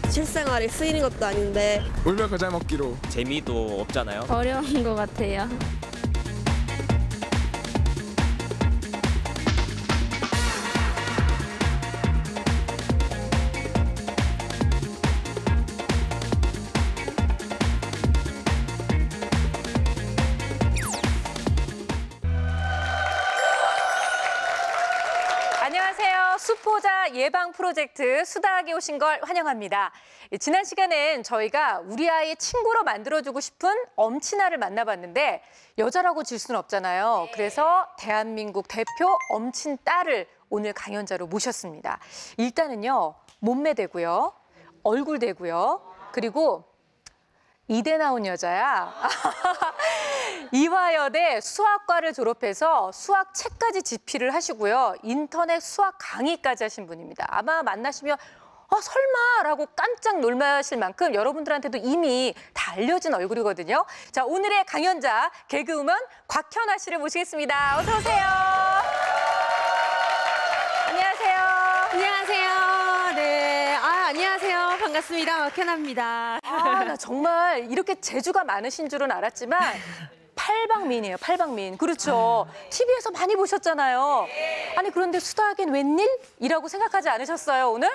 실생활에 쓰이는 것도 아닌데. 울며 겨자 먹기로. 재미도 없잖아요. 어려운 것 같아요. 안녕하세요. 수포자 예방 프로젝트 수다하게 오신 걸 환영합니다. 지난 시간엔 저희가 우리 아이의 친구로 만들어주고 싶은 엄친아를 만나봤는데 여자라고 질 수는 없잖아요. 그래서 대한민국 대표 엄친딸을 오늘 강연자로 모셨습니다. 일단은요, 몸매 되고요, 얼굴 되고요, 그리고 이대 나온 여자야. 이화여대 수학과를 졸업해서 수학책까지 집필을 하시고요. 인터넷 수학 강의까지 하신 분입니다. 아마 만나시면 설마라고 깜짝 놀라실 만큼 여러분들한테도 이미 다 알려진 얼굴이거든요. 자, 오늘의 강연자 개그우먼 곽현아 씨를 모시겠습니다. 어서 오세요. 안녕하세요. 안녕하세요. 네. 안녕하세요. 반갑습니다. 곽현아입니다. 나 정말 이렇게 재주가 많으신 줄은 알았지만 팔방미인이에요, 팔방미인. 그렇죠. TV에서 많이 보셨잖아요. 아니, 그런데 수다하긴 웬일이라고 생각하지 않으셨어요, 오늘?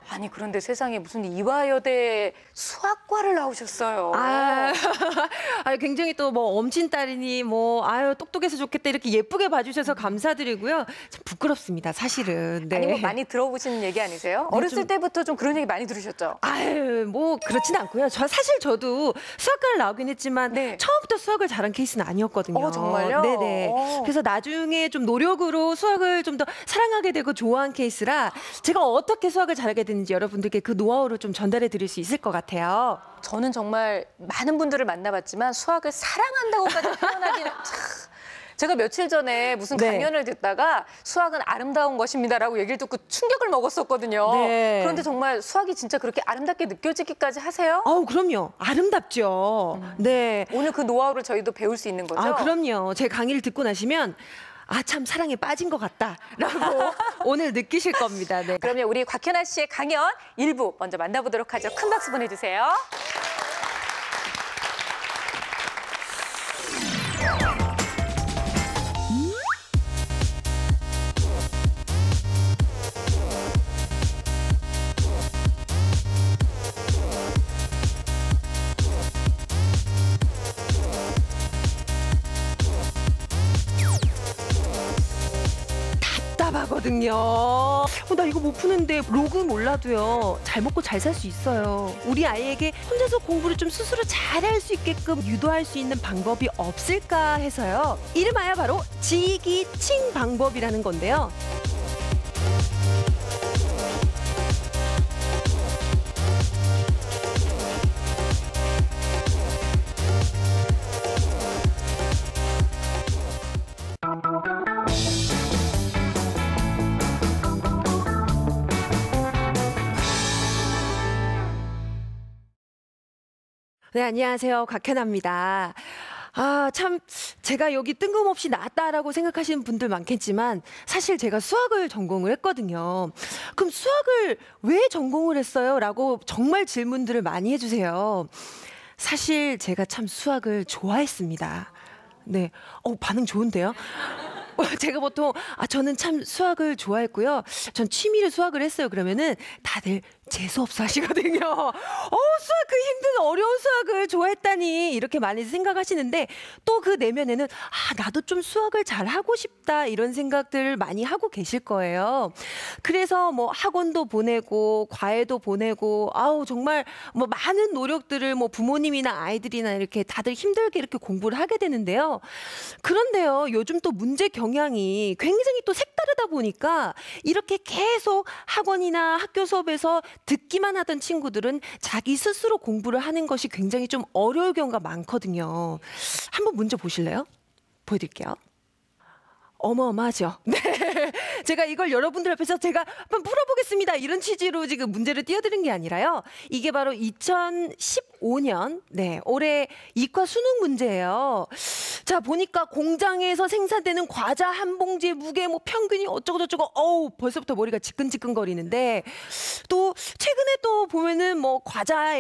아니, 그런데 세상에 무슨 이화여대 수학과를 나오셨어요. 굉장히 또 뭐 엄친딸이니 똑똑해서 좋겠다 이렇게 예쁘게 봐주셔서 감사드리고요. 참 부끄럽습니다, 사실은. 네. 아니, 뭐 많이 들어보신 얘기 아니세요? 네, 어렸을 때부터 좀 그런 얘기 많이 들으셨죠? 그렇진 않고요. 사실 저도 수학과를 나오긴 했지만 네. 처음부터 수학을 잘한 케이스는 아니었거든요. 정말요? 네네. 그래서 나중에 좀 노력으로 수학을 좀 더 사랑하게 되고 좋아한 케이스라 제가 어떻게 수학을 잘하게 됐는지 여러분들께 그 노하우를 좀 전달해 드릴 수 있을 것 같아요. 저는 정말 많은 분들을 만나봤지만 수학을 사랑한다고까지 표현하기는 제가 며칠 전에 무슨 강연을 듣다가 수학은 아름다운 것입니다라고 얘기를 듣고 충격을 먹었었거든요. 네. 그런데 정말 수학이 진짜 그렇게 아름답게 느껴지기까지 하세요? 그럼요. 아름답죠. 네. 오늘 그 노하우를 저희도 배울 수 있는 거죠? 그럼요. 제 강의를 듣고 나시면 참 사랑에 빠진 것 같다라고 오늘 느끼실 겁니다. 네. 그러면 우리 곽현아 씨의 강연 일부 먼저 만나보도록 하죠. 큰 박수 보내주세요. 답답하거든요. 나 이거 못 푸는데 로그 몰라도요. 잘 먹고 잘 살 수 있어요. 우리 아이에게 혼자서 공부를 좀 스스로 잘할 수 있게끔 유도할 수 있는 방법이 없을까 해서요. 이름하여 바로 지기칭 방법이라는 건데요. 네, 안녕하세요. 곽현아입니다. 참 제가 여기 뜬금없이 나왔다라고 생각하시는 분들 많겠지만 사실 제가 수학을 전공을 했거든요. 그럼 수학을 왜 전공을 했어요? 라고 정말 질문들을 많이 해주세요. 사실 제가 참 수학을 좋아했습니다. 네, 반응 좋은데요? 제가 보통 저는 참 수학을 좋아했고요. 전 취미로 수학을 했어요. 그러면은 다들 재수없어 하시거든요. 수학 그 힘든 어려운 수학을 좋아했다니 이렇게 많이 생각하시는데 또 그 내면에는 나도 좀 수학을 잘 하고 싶다 이런 생각들을 많이 하고 계실 거예요. 그래서 뭐 학원도 보내고 과외도 보내고 정말 뭐 많은 노력들을 뭐 부모님이나 아이들이나 이렇게 다들 힘들게 이렇게 공부를 하게 되는데요. 그런데요, 요즘 또 문제 경향이 굉장히 또 색다르다 보니까 이렇게 계속 학원이나 학교 수업에서 듣기만 하던 친구들은 자기 스스로 공부를 하는 것이 굉장히 좀 어려울 경우가 많거든요. 한번 문제 보실래요? 보여드릴게요. 어마어마하죠? 네. 제가 이걸 여러분들 앞에서 제가 한번 풀어보겠습니다. 이런 취지로 지금 문제를 띄워드린 게 아니라요. 이게 바로 2015년, 올해 이과 수능 문제예요. 자, 보니까 공장에서 생산되는 과자 한 봉지의 무게, 평균이 어쩌고저쩌고, 벌써부터 머리가 지끈지끈거리는데, 또 최근에 또 보면은 뭐 과자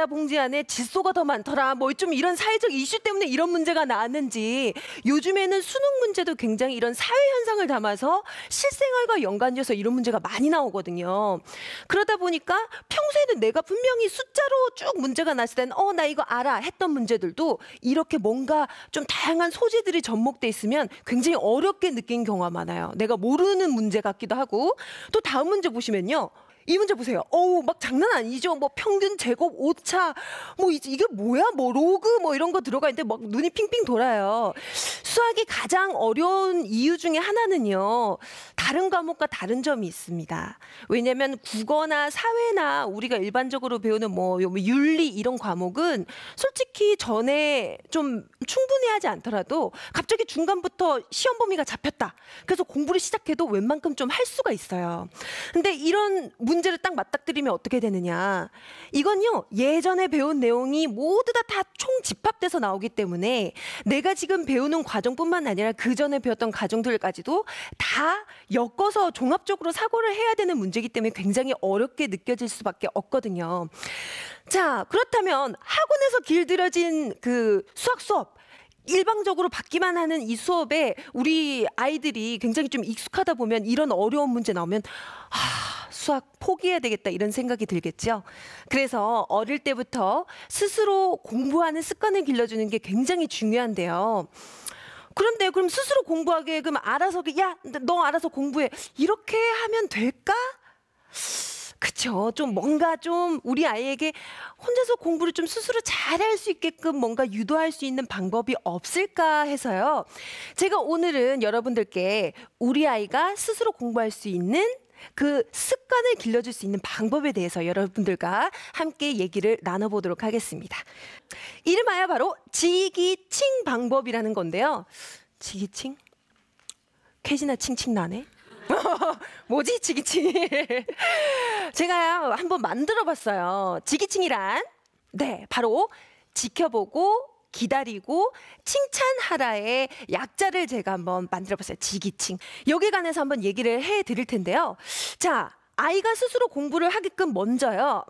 봉지 안에 질소가 더 많더라. 뭐 좀 이런 사회적 이슈 때문에 이런 문제가 나왔는지 요즘에는 수능 문제도 굉장히 이런 사회 현상을 담아서 실생활과 연관지어서 이런 문제가 많이 나오거든요. 그러다 보니까 평소에는 내가 분명히 숫자로 쭉 문제가 났을 때는 나 이거 알아 했던 문제들도 이렇게 뭔가 좀 다양한 소재들이 접목돼 있으면 굉장히 어렵게 느낀 경우가 많아요. 내가 모르는 문제 같기도 하고. 또 다음 문제 보시면요. 이 문제 보세요. 막 장난 아니죠. 뭐 평균 제곱 오차, 뭐 이게 뭐야? 뭐 로그 뭐 이런 거 들어가 있는데 막 눈이 핑핑 돌아요. 수학이 가장 어려운 이유 중에 하나는요. 다른 과목과 다른 점이 있습니다. 왜냐하면 국어나 사회나 우리가 일반적으로 배우는 뭐 윤리 이런 과목은 솔직히 전에 좀 충분히 하지 않더라도 갑자기 중간부터 시험 범위가 잡혔다. 그래서 공부를 시작해도 웬만큼 좀 할 수가 있어요. 근데 이런 문제를 딱 맞닥뜨리면 어떻게 되느냐. 이건요. 예전에 배운 내용이 모두 다 총 집합돼서 나오기 때문에 내가 지금 배우는 과정뿐만 아니라 그 전에 배웠던 과정들까지도 다 엮어서 종합적으로 사고를 해야 되는 문제이기 때문에 굉장히 어렵게 느껴질 수밖에 없거든요. 자, 그렇다면 학원에서 길들여진 그 수학 수업 일방적으로 받기만 하는 이 수업에 우리 아이들이 굉장히 좀 익숙하다 보면 이런 어려운 문제 나오면 수학 포기해야 되겠다 이런 생각이 들겠죠. 그래서 어릴 때부터 스스로 공부하는 습관을 길러주는 게 굉장히 중요한데요. 그런데 그럼 스스로 공부하게 그럼 알아서 야, 너 알아서 공부해 이렇게 하면 될까? 그쵸. 좀 뭔가 좀 우리 아이에게 혼자서 공부를 좀 스스로 잘할 수 있게끔 뭔가 유도할 수 있는 방법이 없을까 해서요. 제가 오늘은 여러분들께 우리 아이가 스스로 공부할 수 있는 그 습관을 길러줄 수 있는 방법에 대해서 여러분들과 함께 얘기를 나눠보도록 하겠습니다. 이름하여 바로 지기칭 방법이라는 건데요. 지기칭? 캐지나 칭칭 나네? 뭐지 지기칭? 제가 한번 만들어봤어요. 지기칭이란 바로 지켜보고 기다리고 칭찬하라의 약자를 제가 한번 만들어봤어요. 지기칭. 여기에 관해서 한번 얘기를 해드릴 텐데요. 자, 아이가 스스로 공부를 하게끔 먼저요.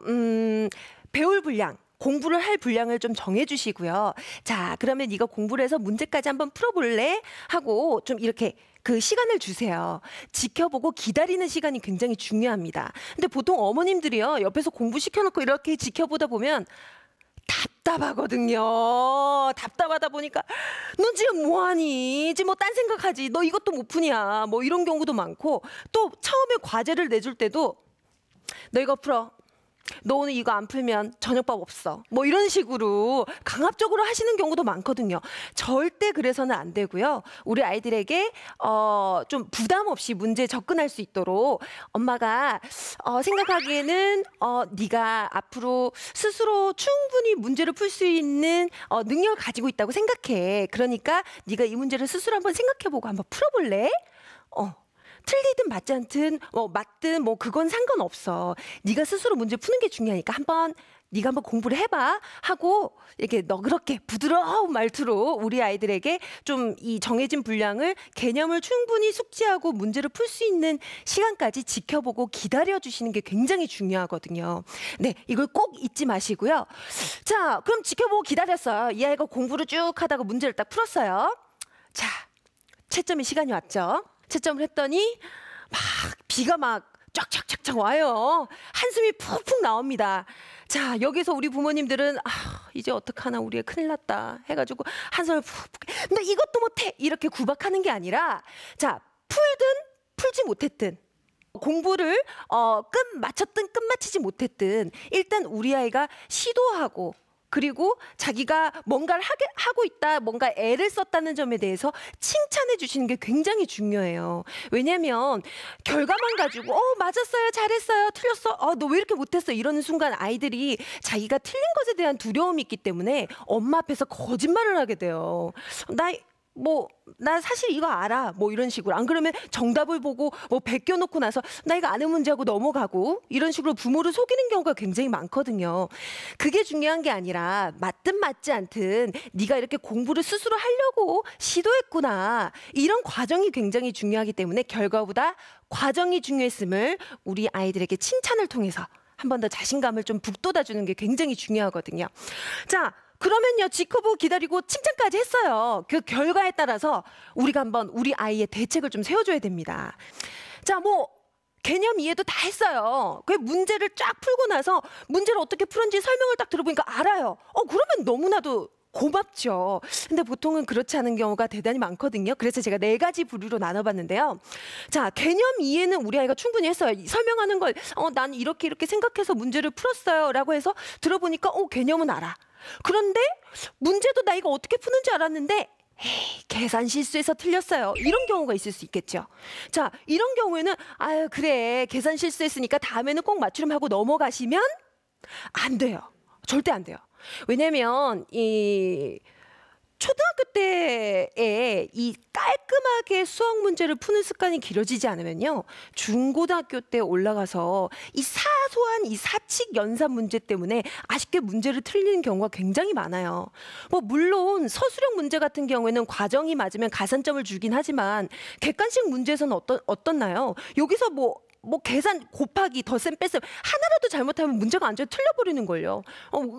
배울 분량. 공부를 할 분량을 좀 정해주시고요. 자, 그러면 이거 공부를 해서 문제까지 한번 풀어볼래? 하고 좀 이렇게 그 시간을 주세요. 지켜보고 기다리는 시간이 굉장히 중요합니다. 근데 보통 어머님들이요. 옆에서 공부 시켜놓고 이렇게 지켜보다 보면 답답하거든요. 답답하다 보니까 넌 지금 뭐하니? 지금 뭐 딴 생각하지? 너 이것도 못 푸냐? 뭐 이런 경우도 많고 또 처음에 과제를 내줄 때도 너 이거 풀어. 너 오늘 이거 안 풀면 저녁밥 없어. 뭐 이런 식으로 강압적으로 하시는 경우도 많거든요. 절대 그래서는 안 되고요. 우리 아이들에게 좀 부담 없이 문제에 접근할 수 있도록 엄마가 생각하기에는 네가 앞으로 스스로 충분히 문제를 풀 수 있는 능력을 가지고 있다고 생각해. 그러니까 네가 이 문제를 스스로 한번 생각해보고 한번 풀어볼래? 틀리든 맞지 않든 맞든 뭐 그건 상관없어. 네가 스스로 문제 푸는 게 중요하니까 네가 한번 공부를 해봐 하고 이렇게 너그럽게 부드러운 말투로 우리 아이들에게 좀 이 정해진 분량을 개념을 충분히 숙지하고 문제를 풀 수 있는 시간까지 지켜보고 기다려주시는 게 굉장히 중요하거든요. 네, 이걸 꼭 잊지 마시고요. 자, 그럼 지켜보고 기다렸어요. 이 아이가 공부를 쭉 하다가 문제를 딱 풀었어요. 자, 채점의 시간이 왔죠. 채점을 했더니 막 비가 막 쫙쫙쫙쫙 와요. 한숨이 푹푹 나옵니다. 자, 여기서 우리 부모님들은 이제 어떡하나 우리 애 큰일 났다 해가지고 한숨을 푹푹. 근데 이것도 못해 이렇게 구박하는 게 아니라 자, 풀든 풀지 못했든 공부를 끝 마쳤든 끝 마치지 못했든 일단 우리 아이가 시도하고 그리고 자기가 뭔가를 하고 있다, 뭔가 애를 썼다는 점에 대해서 칭찬해 주시는 게 굉장히 중요해요. 왜냐하면 결과만 가지고 맞았어요, 잘했어요, 틀렸어, 너 왜 이렇게 못했어 이러는 순간 아이들이 자기가 틀린 것에 대한 두려움이 있기 때문에 엄마 앞에서 거짓말을 하게 돼요. 나 뭐 나 사실 이거 알아 뭐 이런 식으로, 안 그러면 정답을 보고 뭐 베껴놓고 나서 나 이거 아는 문제하고 넘어가고 이런 식으로 부모를 속이는 경우가 굉장히 많거든요. 그게 중요한 게 아니라 맞든 맞지 않든 네가 이렇게 공부를 스스로 하려고 시도했구나, 이런 과정이 굉장히 중요하기 때문에 결과보다 과정이 중요했음을 우리 아이들에게 칭찬을 통해서 한 번 더 자신감을 좀 북돋아주는 게 굉장히 중요하거든요. 자, 그러면요, 지크부 기다리고 칭찬까지 했어요. 그 결과에 따라서 우리가 한번 우리 아이의 대책을 좀 세워줘야 됩니다. 자, 뭐 개념 이해도 다 했어요. 그 문제를 쫙 풀고 나서 문제를 어떻게 풀었는지 설명을 딱 들어보니까 알아요. 그러면 너무나도 고맙죠. 근데 보통은 그렇지 않은 경우가 대단히 많거든요. 그래서 제가 4가지 부류로 나눠봤는데요. 자, 개념 이해는 우리 아이가 충분히 했어요. 설명하는 걸 난 이렇게 생각해서 문제를 풀었어요 라고 해서 들어보니까 개념은 알아. 그런데 문제도 나 이거 어떻게 푸는지 알았는데 에이, 계산 실수해서 틀렸어요. 이런 경우가 있을 수 있겠죠. 자, 이런 경우에는 아유 그래 계산 실수했으니까 다음에는 꼭 맞추렴 하고 넘어가시면 안 돼요. 절대 안 돼요. 왜냐면 이 초등학교 때에 이 깔끔하게 수학 문제를 푸는 습관이 길어지지 않으면요, 중고등학교 때 올라가서 이 사소한 이 사칙 연산 문제 때문에 아쉽게 문제를 틀리는 경우가 굉장히 많아요. 뭐 물론 서술형 문제 같은 경우에는 과정이 맞으면 가산점을 주긴 하지만 객관식 문제에서는 어떻나요? 여기서 뭐 계산 곱하기 덧셈 뺄셈 하나라도 잘못하면 문제가 완전히 틀려버리는 걸요.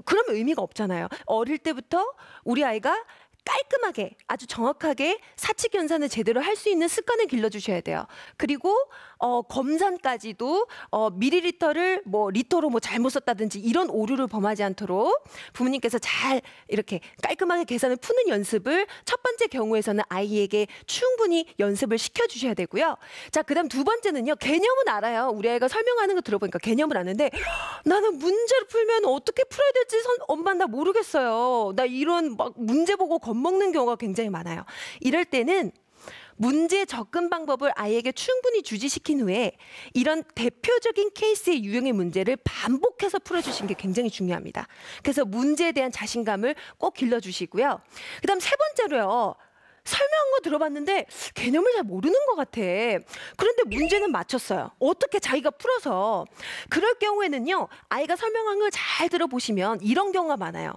그러면 의미가 없잖아요. 어릴 때부터 우리 아이가 깔끔하게 아주 정확하게 사칙 연산을 제대로 할 수 있는 습관을 길러주셔야 돼요. 그리고 검산까지도 미리리터를 뭐 리터로 뭐 잘못 썼다든지 이런 오류를 범하지 않도록 부모님께서 잘 이렇게 깔끔하게 계산을 푸는 연습을 첫 번째 경우에서는 아이에게 충분히 연습을 시켜주셔야 되고요. 자, 그다음 2번째는요. 개념은 알아요. 우리 아이가 설명하는 거 들어보니까 개념을 아는데 나는 문제를 풀면 어떻게 풀어야 될지 엄마 나 모르겠어요. 나 이런 막 문제 보고 겁먹는 경우가 굉장히 많아요. 이럴 때는 문제 접근 방법을 아이에게 충분히 주지시킨 후에 이런 대표적인 케이스의 유형의 문제를 반복해서 풀어주시는 게 굉장히 중요합니다. 그래서 문제에 대한 자신감을 꼭 길러주시고요. 그다음 3번째로요. 설명한 거 들어봤는데 개념을 잘 모르는 것 같아. 그런데 문제는 맞췄어요. 어떻게 자기가 풀어서. 그럴 경우에는요, 아이가 설명한 걸 잘 들어보시면 이런 경우가 많아요.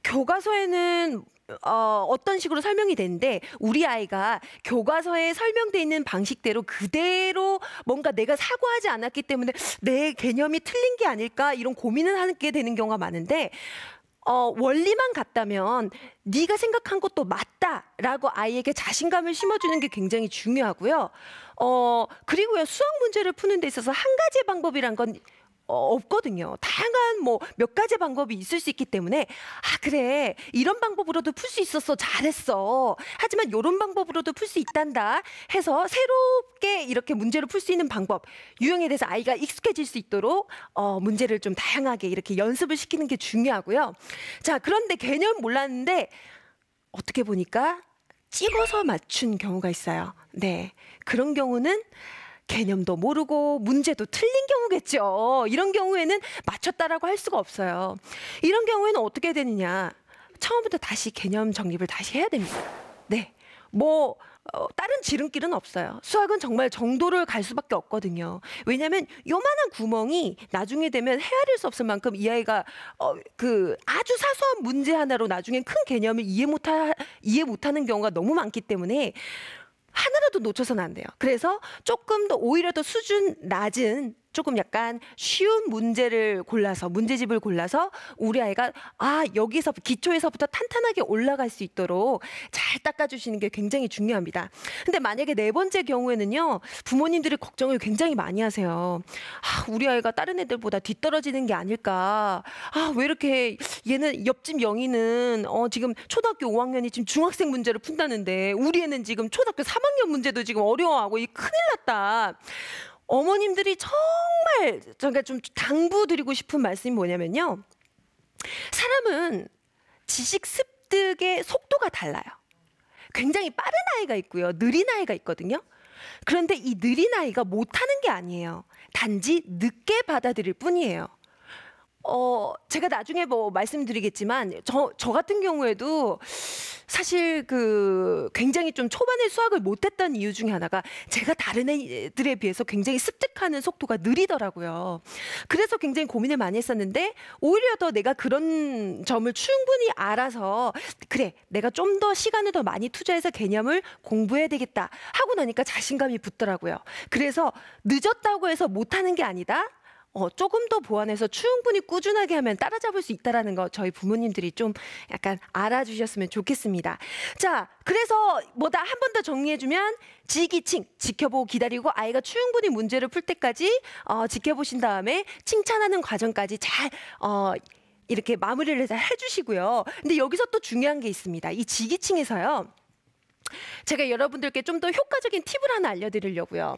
교과서에는 어떤 식으로 설명이 되는데 우리 아이가 교과서에 설명돼 있는 방식대로 그대로 뭔가 내가 사고하지 않았기 때문에 내 개념이 틀린 게 아닐까 이런 고민을 하게 되는 경우가 많은데 원리만 같다면 네가 생각한 것도 맞다라고 아이에게 자신감을 심어주는 게 굉장히 중요하고요. 그리고요, 수학 문제를 푸는 데 있어서 한 가지 방법이란 건 없거든요. 다양한 뭐 몇 가지 방법이 있을 수 있기 때문에 그래 이런 방법으로도 풀 수 있었어 잘했어 하지만 이런 방법으로도 풀 수 있단다 해서 새롭게 이렇게 문제를 풀 수 있는 방법 유형에 대해서 아이가 익숙해질 수 있도록 문제를 좀 다양하게 이렇게 연습을 시키는 게 중요하고요. 자, 그런데 개념 몰랐는데 어떻게 보니까 찍어서 맞춘 경우가 있어요. 네, 그런 경우는 개념도 모르고 문제도 틀린 경우겠죠. 이런 경우에는 맞췄다라고 할 수가 없어요. 이런 경우에는 어떻게 되느냐. 처음부터 다시 개념 정립을 다시 해야 됩니다. 네, 뭐 다른 지름길은 없어요. 수학은 정말 정도를 갈 수밖에 없거든요. 왜냐하면 요만한 구멍이 나중에 되면 헤아릴 수 없을 만큼 이 아이가 그 아주 사소한 문제 하나로 나중에 큰 개념을 이해 못하는 경우가 너무 많기 때문에 하나라도 놓쳐서는 안 돼요. 그래서 조금 더 오히려 더 수준 낮은 조금 약간 쉬운 문제를 골라서 문제집을 골라서 우리 아이가 여기서 기초에서부터 탄탄하게 올라갈 수 있도록 잘 닦아주시는 게 굉장히 중요합니다. 근데 만약에 4번째 경우에는요, 부모님들이 걱정을 굉장히 많이 하세요. 우리 아이가 다른 애들보다 뒤떨어지는 게 아닐까. 왜 이렇게 얘는 옆집 영희는 지금 초등학교 5학년이 지금 중학생 문제를 푼다는데 우리 애는 지금 초등학교 3학년 문제도 지금 어려워하고 큰일 났다. 어머님들이 정말 제가 좀 당부드리고 싶은 말씀이 뭐냐면요. 사람은 지식 습득의 속도가 달라요. 굉장히 빠른 아이가 있고요. 느린 아이가 있거든요. 그런데 이 느린 아이가 못하는 게 아니에요. 단지 늦게 받아들일 뿐이에요. 제가 나중에 뭐 말씀드리겠지만 저 같은 경우에도 사실 굉장히 좀 초반에 수학을 못했던 이유 중에 하나가 제가 다른 애들에 비해서 굉장히 습득하는 속도가 느리더라고요. 그래서 굉장히 고민을 많이 했었는데 오히려 더 내가 그런 점을 충분히 알아서 그래, 내가 좀 더 시간을 더 많이 투자해서 개념을 공부해야 되겠다 하고 나니까 자신감이 붙더라고요. 그래서 늦었다고 해서 못하는 게 아니다. 조금 더 보완해서 충분히 꾸준하게 하면 따라잡을 수 있다라는 거 저희 부모님들이 좀 약간 알아주셨으면 좋겠습니다. 자, 그래서 뭐다 한 번 더 정리해주면 지기칭, 지켜보고 기다리고 아이가 충분히 문제를 풀 때까지 지켜보신 다음에 칭찬하는 과정까지 잘 이렇게 마무리를 잘 해주시고요. 근데 여기서 또 중요한 게 있습니다. 이 지기칭에서요. 제가 여러분들께 좀 더 효과적인 팁을 하나 알려드리려고요.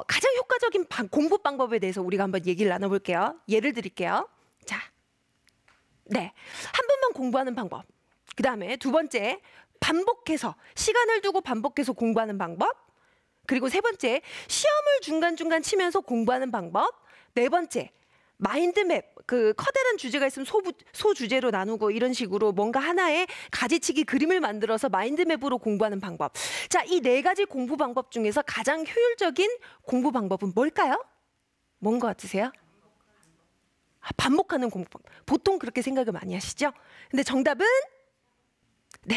가장 효과적인 공부 방법에 대해서 우리가 한번 얘기를 나눠볼게요. 예를 드릴게요. 자, 네, 한 번만 공부하는 방법. 그 다음에 두 번째, 반복해서 시간을 두고 반복해서 공부하는 방법. 그리고 세 번째, 시험을 중간중간 치면서 공부하는 방법. 네 번째, 마인드맵, 커다란 주제가 있으면 소주제로 나누고 이런 식으로 뭔가 하나의 가지치기 그림을 만들어서 마인드맵으로 공부하는 방법. 자, 이 네 가지 공부 방법 중에서 가장 효율적인 공부 방법은 뭘까요? 뭔 것 같으세요? 반복하는 공부 방법. 보통 그렇게 생각을 많이 하시죠? 근데 정답은 네,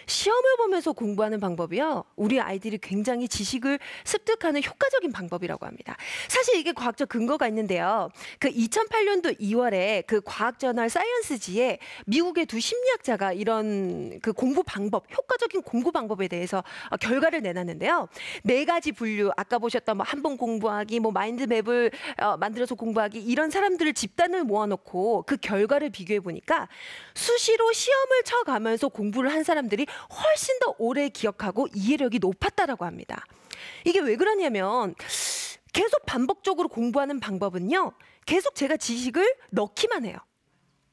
시험을 보면서 공부하는 방법이요. 우리 아이들이 굉장히 지식을 습득하는 효과적인 방법이라고 합니다. 사실 이게 과학적 근거가 있는데요. 2008년도 2월에 과학저널 사이언스지에 미국의 두 심리학자가 이런 공부 방법, 효과적인 공부 방법에 대해서 결과를 내놨는데요. 네 가지 분류, 아까 보셨던 한 번 공부하기, 마인드맵을 만들어서 공부하기, 이런 사람들을 집단을 모아놓고 그 결과를 비교해 보니까 수시로 시험을 쳐가면서 공부를 한 사람들이 훨씬 더 오래 기억하고 이해력이 높았다라고 합니다. 이게 왜 그러냐면 계속 반복적으로 공부하는 방법은요. 계속 제가 지식을 넣기만 해요.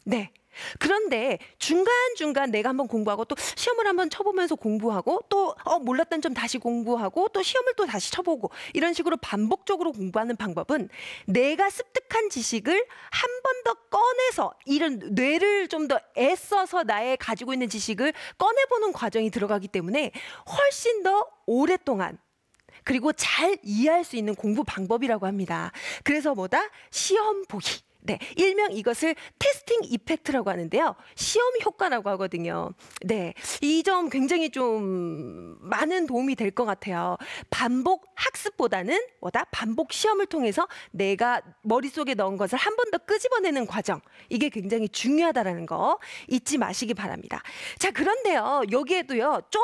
네. 그런데 중간중간 내가 한번 공부하고 또 시험을 한번 쳐보면서 공부하고 또 몰랐던 점 다시 공부하고 또 시험을 또 다시 쳐보고 이런 식으로 반복적으로 공부하는 방법은 내가 습득한 지식을 한 번 더 꺼내서 이런 뇌를 좀 더 애써서 나의 가지고 있는 지식을 꺼내보는 과정이 들어가기 때문에 훨씬 더 오랫동안 그리고 잘 이해할 수 있는 공부 방법이라고 합니다. 그래서 뭐다? 시험 보기. 네, 일명 이것을 테스팅 이펙트라고 하는데요. 시험 효과라고 하거든요. 네, 이 점 굉장히 좀 많은 도움이 될 것 같아요. 반복 학습보다는 뭐다? 반복 시험을 통해서 내가 머릿속에 넣은 것을 한 번 더 끄집어내는 과정. 이게 굉장히 중요하다는 거 잊지 마시기 바랍니다. 자, 그런데요. 여기에도요. 좀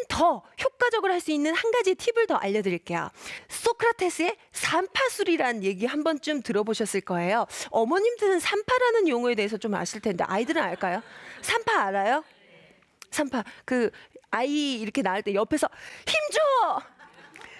더 효과적으로 할 수 있는 한 가지 팁을 더 알려드릴게요. 소크라테스의 삼파술이라는 얘기 한 번쯤 들어보셨을 거예요. 어머님들은 삼파라는 용어에 대해서 좀 아실 텐데 아이들은 알까요? 삼파 알아요? 삼파, 아이 이렇게 낳을 때 옆에서 힘줘!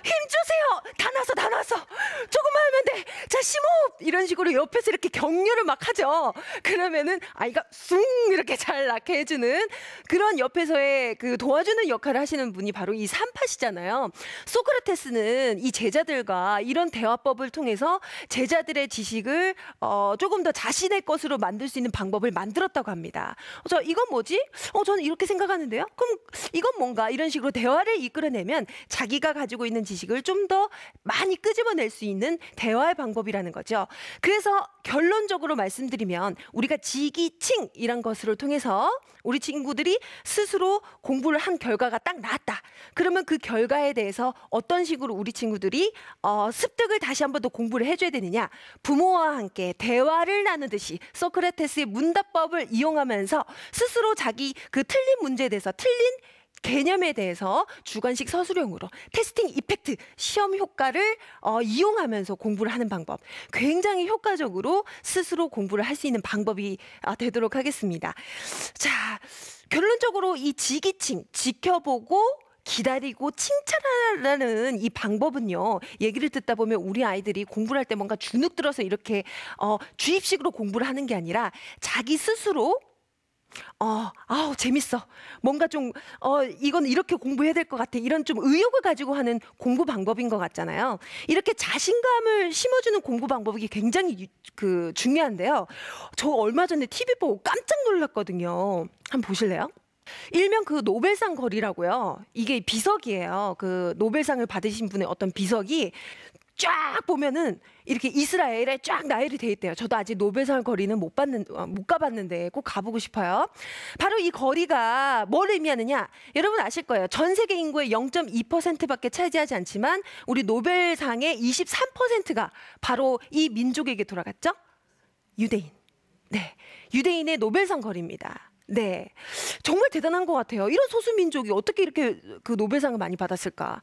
힘주세요! 다 나왔어, 다 나왔어! 조금만 하면 돼! 자, 심호흡! 이런 식으로 옆에서 이렇게 격려를 막 하죠. 그러면은 아이가 숭! 이렇게 잘 낳게 해주는 그런 옆에서의 도와주는 역할을 하시는 분이 바로 이 삼파시잖아요. 소크라테스는 이 제자들과 이런 대화법을 통해서 제자들의 지식을 조금 더 자신의 것으로 만들 수 있는 방법을 만들었다고 합니다. 이건 뭐지? 저는 이렇게 생각하는데요? 그럼 이건 뭔가? 이런 식으로 대화를 이끌어내면 자기가 가지고 있는 지식을 좀 더 많이 끄집어낼 수 있는 대화의 방법이라는 거죠. 그래서 결론적으로 말씀드리면 우리가 지기칭이란 것을 통해서 우리 친구들이 스스로 공부를 한 결과가 딱 나왔다. 그러면 그 결과에 대해서 어떤 식으로 우리 친구들이 습득을 다시 한 번 더 공부를 해줘야 되느냐. 부모와 함께 대화를 나누듯이 소크라테스의 문답법을 이용하면서 스스로 자기 틀린 문제에 대해서 틀린 개념에 대해서 주관식 서술형으로 테스팅 이펙트, 시험 효과를 이용하면서 공부를 하는 방법. 굉장히 효과적으로 스스로 공부를 할 수 있는 방법이 되도록 하겠습니다. 자, 결론적으로 이 지기칭, 지켜보고 기다리고 칭찬하라는 이 방법은요, 얘기를 듣다 보면 우리 아이들이 공부를 할 때 뭔가 주눅 들어서 이렇게 주입식으로 공부를 하는 게 아니라 자기 스스로 아우 재밌어. 뭔가 좀 이건 이렇게 공부해야 될 것 같아. 이런 좀 의욕을 가지고 하는 공부 방법인 것 같잖아요. 이렇게 자신감을 심어주는 공부 방법이 굉장히 중요한데요. 저 얼마 전에 TV 보고 깜짝 놀랐거든요. 한번 보실래요? 일명 그 노벨상 거리라고요. 이게 비석이에요. 그 노벨상을 받으신 분의 어떤 비석이 쫙 보면은 이렇게 이스라엘에 쫙 나열이 돼 있대요. 저도 아직 노벨상 거리는 못 가봤는데 꼭 가보고 싶어요. 바로 이 거리가 뭘 의미하느냐? 여러분 아실 거예요. 전 세계 인구의 0.2%밖에 차지하지 않지만 우리 노벨상의 23%가 바로 이 민족에게 돌아갔죠? 유대인. 네, 유대인의 노벨상 거리입니다. 네, 정말 대단한 것 같아요. 이런 소수민족이 어떻게 이렇게 그 노벨상을 많이 받았을까?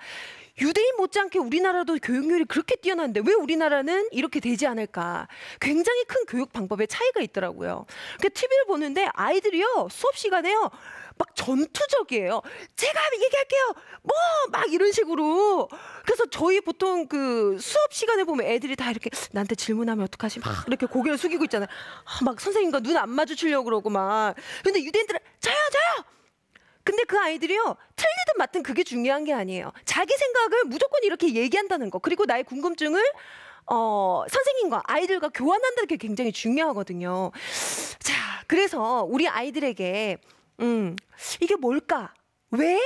유대인 못지않게 우리나라도 교육률이 그렇게 뛰어난데 왜 우리나라는 이렇게 되지 않을까? 굉장히 큰 교육 방법의 차이가 있더라고요. 그 TV를 보는데 아이들이요, 수업 시간에요, 막 전투적이에요. 제가 얘기할게요. 뭐 막 이런 식으로. 그래서 저희 보통 그 수업 시간에 보면 애들이 다 이렇게 나한테 질문하면 어떡하지? 막 이렇게 고개를 숙이고 있잖아요. 막 선생님과 눈 안 마주치려고 그러고 막. 근데 유대인들은 저요. 근데 그 아이들이요, 틀리든 맞든 그게 중요한 게 아니에요. 자기 생각을 무조건 이렇게 얘기한다는 거, 그리고 나의 궁금증을 선생님과 아이들과 교환한다는 게 굉장히 중요하거든요. 자, 그래서 우리 아이들에게 이게 뭘까? 왜?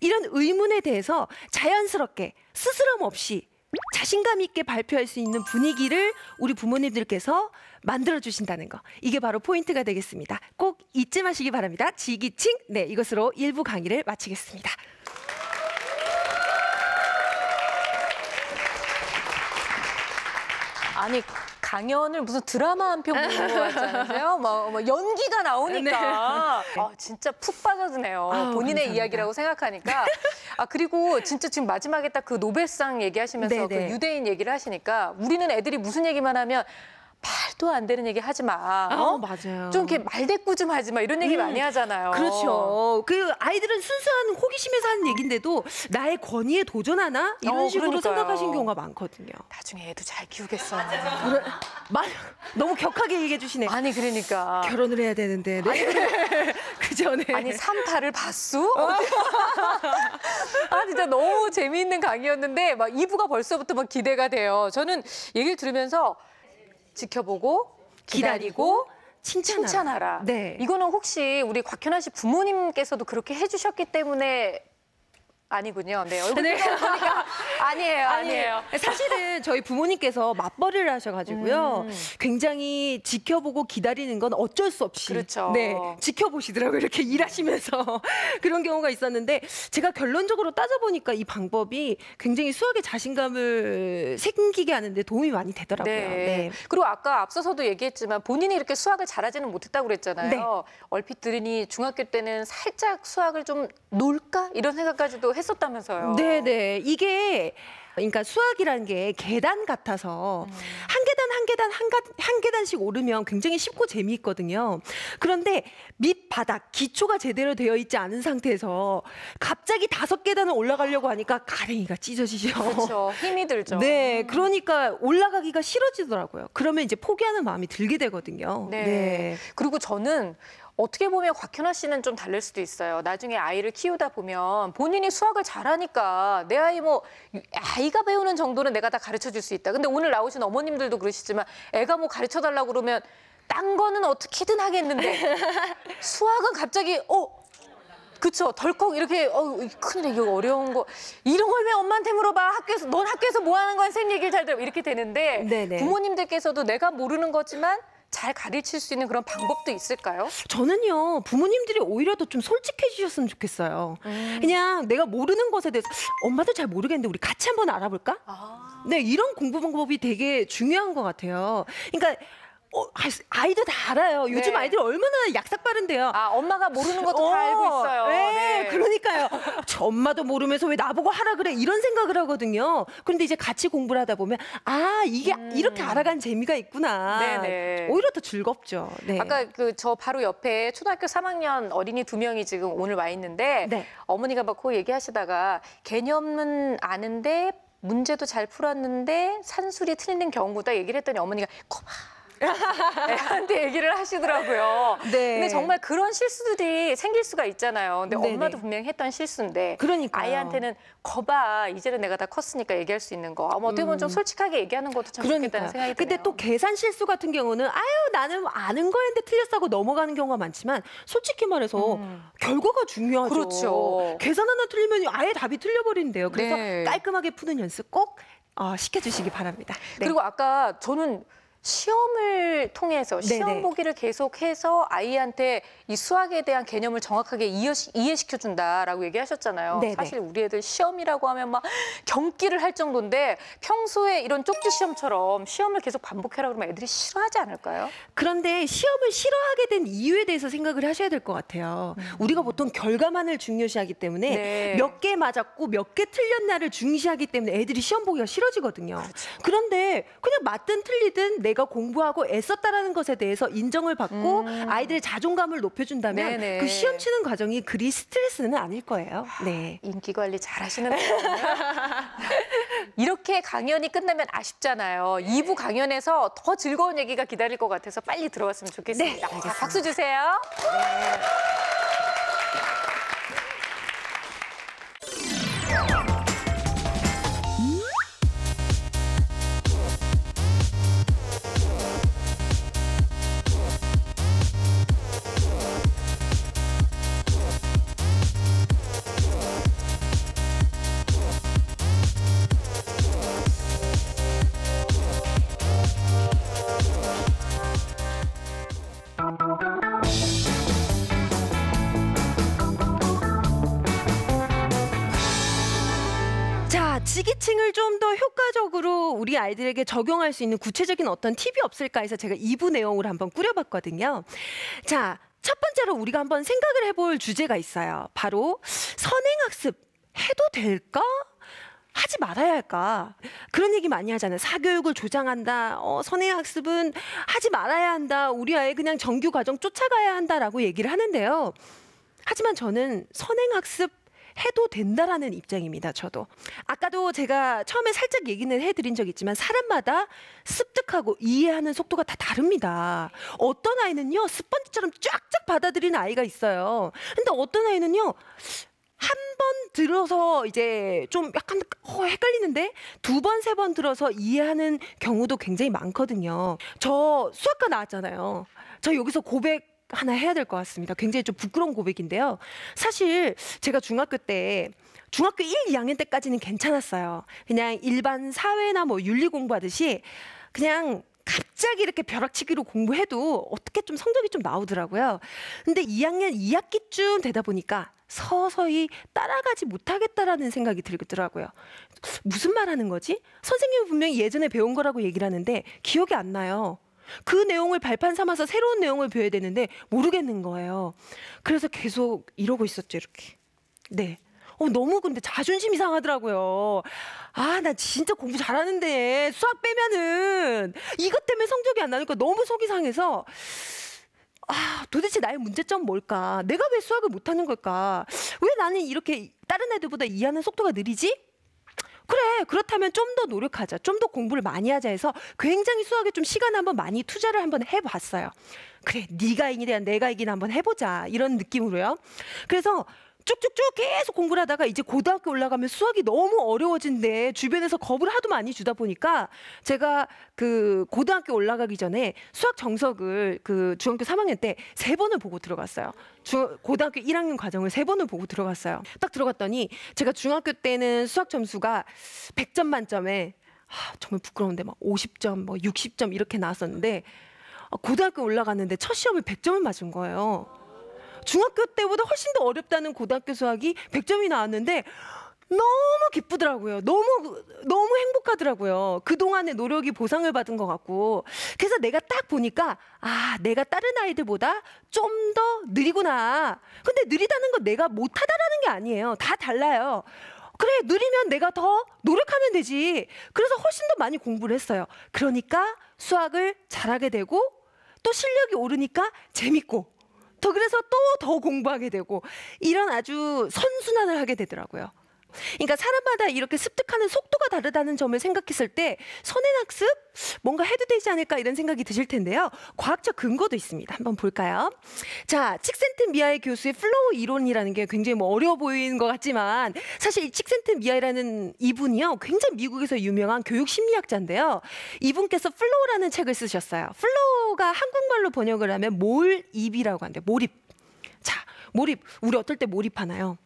이런 의문에 대해서 자연스럽게 스스럼 없이 자신감 있게 발표할 수 있는 분위기를 우리 부모님들께서 만들어 주신다는 거, 이게 바로 포인트가 되겠습니다. 꼭 잊지 마시기 바랍니다. 지기칭. 네, 이것으로 1부 강의를 마치겠습니다. 아니, 강연을 무슨 드라마 한 편 보는 것 같지 않으세요? 막 연기가 나오니까 진짜 푹 빠져드네요. 본인의 감사합니다. 이야기라고 생각하니까. 그리고 진짜 지금 마지막에 딱 그 노벨상 얘기하시면서 그 네네. 유대인 얘기를 하시니까 우리는 애들이 무슨 얘기만 하면 말도 안 되는 얘기 하지 마. 맞아요. 좀 이렇게 말대꾸 좀 하지 마. 이런 얘기 많이 하잖아요. 그렇죠. 그 아이들은 순수한 호기심에서 하는 얘기인데도 나의 권위에 도전하나? 이런 식으로 그러니까요. 생각하시는 경우가 많거든요. 나중에 애도 잘 키우겠어요. 너무 격하게 얘기해 주시네. 아니, 그러니까. 결혼을 해야 되는데. 네. 그죠, 네. 아니, 3타를 봤수? 진짜 너무 재미있는 강의였는데 막 2부가 벌써부터 막 기대가 돼요. 저는 얘기를 들으면서 지켜보고 기다리고 칭찬하라. 네. 이거는 혹시 우리 곽현아 씨 부모님께서도 그렇게 해주셨기 때문에 아니군요. 네, 얼굴 보니까 아니에요. 사실은 저희 부모님께서 맞벌이를 하셔가지고요. 굉장히 지켜보고 기다리는 건 어쩔 수 없이. 그렇죠. 네, 지켜보시더라고요. 이렇게 일하시면서. 그런 경우가 있었는데 제가 결론적으로 따져보니까 이 방법이 굉장히 수학에 자신감을 생기게 하는데 도움이 많이 되더라고요. 네. 그리고 아까 앞서서도 얘기했지만 본인이 이렇게 수학을 잘하지는 못했다고 그랬잖아요. 네. 얼핏 들으니 중학교 때는 살짝 수학을 좀 놀까? 이런 생각까지도 했었다면서요. 네네. 이게 그러니까 수학이라는 게 계단 같아서 한 계단씩 오르면 굉장히 쉽고 재미있거든요. 그런데 밑바닥 기초가 제대로 되어 있지 않은 상태에서 갑자기 5계단을 올라가려고 하니까 가랭이가 찢어지죠. 그렇죠. 힘이 들죠. 네, 그러니까 올라가기가 싫어지더라고요. 그러면 이제 포기하는 마음이 들게 되거든요. 네. 그리고 저는 어떻게 보면 곽현아 씨는 좀 다를 수도 있어요. 나중에 아이를 키우다 보면 본인이 수학을 잘하니까 내 아이 아이가 배우는 정도는 내가 다 가르쳐 줄 수 있다. 근데 오늘 나오신 어머님들도 그러시지만 애가 가르쳐 달라고 그러면 딴 거는 어떻게든 하겠는데 수학은 갑자기 그쵸, 덜컥 이렇게 큰일이야, 이거 어려운 거 이런 걸 왜 엄마한테 물어봐. 넌 학교에서 뭐 하는 거야? 선생님 얘기를 잘 들어. 이렇게 되는데 네네. 부모님들께서도 내가 모르는 거지만 잘 가르칠 수 있는 그런 방법도 있을까요? 저는요, 부모님들이 오히려 더 좀 솔직해지셨으면 좋겠어요. 그냥 내가 모르는 것에 대해서 엄마도 잘 모르겠는데 우리 같이 한번 알아볼까? 네, 이런 공부 방법이 되게 중요한 것 같아요. 그러니까 아이들 다 알아요. 요즘 네. 아이들 얼마나 약삭 빠른데요. 아, 엄마가 모르는 것도 다 알고 있어요. 네, 그러니까요. 저 엄마도 모르면서 왜 나보고 하라 그래 이런 생각을 하거든요. 그런데 이제 같이 공부를 하다 보면 이게 이렇게 알아가는 재미가 있구나. 네네. 오히려 더 즐겁죠. 네. 아까 저 바로 옆에 초등학교 3학년 어린이 2명이 지금 오늘 와 있는데 네. 어머니가 막 그 얘기하시다가 개념은 아는데 문제도 잘 풀었는데 산술이 틀리는 경우다 얘기를 했더니 어머니가 거봐. 애한테 얘기를 하시더라고요. 네. 근데 정말 그런 실수들이 생길 수가 있잖아요. 근데 네네. 엄마도 분명히 했던 실수인데 그러니까요. 아이한테는 거봐 이제는 내가 다 컸으니까 얘기할 수 있는 거. 어떻게 보면 좀 솔직하게 얘기하는 것도 참 좋겠다는 생각이 드네요. 근데 또 계산 실수 같은 경우는 나는 아는 거였는데 틀렸다고 넘어가는 경우가 많지만 솔직히 말해서 결과가 중요하죠. 그렇죠. 계산 하나 틀리면 아예 답이 틀려버린대요. 그래서 네. 깔끔하게 푸는 연습 꼭 시켜주시기 바랍니다. 네. 그리고 아까 저는 시험을 통해서 시험 네네. 보기를 계속해서 아이한테 이 수학에 대한 개념을 정확하게 이해시켜준다라고 얘기하셨잖아요. 네네. 사실 우리 애들 시험이라고 하면 막 경기를 할 정도인데 평소에 이런 쪽지 시험처럼 시험을 계속 반복해라 그러면 애들이 싫어하지 않을까요? 그런데 시험을 싫어하게 된 이유에 대해서 생각을 하셔야 될 것 같아요. 우리가 보통 결과만을 중요시하기 때문에 네. 몇 개 맞았고 몇 개 틀렸나를 중시하기 때문에 애들이 시험 보기가 싫어지거든요. 그렇죠. 그런데 그냥 맞든 틀리든 내가 공부하고 애썼다라는 것에 대해서 인정을 받고 아이들의 자존감을 높여준다면 네네. 그 시험 치는 과정이 그리 스트레스는 아닐 거예요. 네. 인기 관리 잘 하시는 거군요. 이렇게 강연이 끝나면 아쉽잖아요. 2부 강연에서 더 즐거운 얘기가 기다릴 것 같아서 빨리 들어갔으면 좋겠습니다. 네, 자, 알겠습니다. 박수 주세요. 자, 지기층을 좀 더 효과적으로 우리 아이들에게 적용할 수 있는 구체적인 어떤 팁이 없을까 해서 제가 2부 내용을 한번 꾸려봤거든요. 자, 첫 번째로 우리가 한번 생각을 해볼 주제가 있어요. 바로 선행학습 해도 될까? 하지 말아야 할까? 그런 얘기 많이 하잖아요. 사교육을 조장한다. 선행학습은 하지 말아야 한다. 우리 아이 그냥 정규 과정 쫓아가야 한다라고 얘기를 하는데요. 하지만 저는 선행학습 해도 된다라는 입장입니다. 저도. 아까도 제가 처음에 살짝 얘기는 해드린 적 있지만 사람마다 습득하고 이해하는 속도가 다 다릅니다. 어떤 아이는요 스펀지처럼 쫙쫙 받아들이는 아이가 있어요. 근데 어떤 아이는요 한 번 들어서 이제 좀 약간 헷갈리는데 두 번, 세 번 들어서 이해하는 경우도 굉장히 많거든요. 저 수학과 나왔잖아요. 저 여기서 고백 하나 해야 될 것 같습니다. 굉장히 좀 부끄러운 고백인데요. 사실 제가 중학교 1, 2학년 때까지는 괜찮았어요. 그냥 일반 사회나 뭐 윤리 공부하듯이 그냥 갑자기 이렇게 벼락치기로 공부해도 어떻게 좀 성적이 좀 나오더라고요. 근데 2학년 2학기쯤 되다 보니까 서서히 따라가지 못하겠다라는 생각이 들더라고요. 무슨 말 하는 거지? 선생님은 분명히 예전에 배운 거라고 얘기를 하는데 기억이 안 나요. 그 내용을 발판 삼아서 새로운 내용을 배워야 되는데 모르겠는 거예요. 그래서 계속 이러고 있었죠, 이렇게. 네. 너무 근데 자존심이 상하더라고요. 나 진짜 공부 잘하는데 수학 빼면은 이것 때문에 성적이 안 나니까 너무 속이 상해서 도대체 나의 문제점은 뭘까? 내가 왜 수학을 못하는 걸까? 왜 나는 이렇게 다른 애들보다 이해하는 속도가 느리지? 그래, 그렇다면 좀 더 노력하자. 좀 더 공부를 많이 하자 해서 굉장히 수학에 좀 시간 한번 많이 투자를 한번 해봤어요. 그래, 네가 이기냐 내가 이기나 한번 해보자. 이런 느낌으로요. 그래서 쭉쭉쭉 계속 공부를 하다가 이제 고등학교 올라가면 수학이 너무 어려워진대. 주변에서 겁을 하도 많이 주다 보니까 제가 그 고등학교 올라가기 전에 수학 정석을 그 중학교 3학년 때 3번을 보고 들어갔어요. 고등학교 1학년 과정을 3번을 보고 들어갔어요. 딱 들어갔더니 제가 중학교 때는 수학 점수가 100점 만점에 정말 부끄러운데 막 50점, 뭐 60점 이렇게 나왔었는데 고등학교 올라갔는데 첫 시험을 100점을 맞은 거예요. 중학교 때보다 훨씬 더 어렵다는 고등학교 수학이 100점이 나왔는데 너무 기쁘더라고요. 너무 행복하더라고요. 그동안의 노력이 보상을 받은 것 같고. 그래서 내가 딱 보니까 내가 다른 아이들보다 좀 더 느리구나. 근데 느리다는 건 내가 못하다라는 게 아니에요. 다 달라요. 그래, 느리면 내가 더 노력하면 되지. 그래서 훨씬 더 많이 공부를 했어요. 그러니까 수학을 잘하게 되고 또 실력이 오르니까 재밌고 더 그래서 또 더 공부하게 되고 이런 아주 선순환을 하게 되더라고요. 그러니까 사람마다 이렇게 습득하는 속도가 다르다는 점을 생각했을 때 선행학습 뭔가 해도 되지 않을까 이런 생각이 드실 텐데요. 과학적 근거도 있습니다. 한번 볼까요? 자, 칙센트미하이 교수의 플로우 이론이라는 게 굉장히 어려워 보이는 것 같지만 사실 이 칙센트미하이라는 이분이요. 굉장히 미국에서 유명한 교육 심리학자인데요. 이분께서 플로우라는 책을 쓰셨어요. 플로우가 한국말로 번역을 하면 몰입이라고 한대요. 몰입. 자, 몰입. 우리 어떨 때 몰입하나요?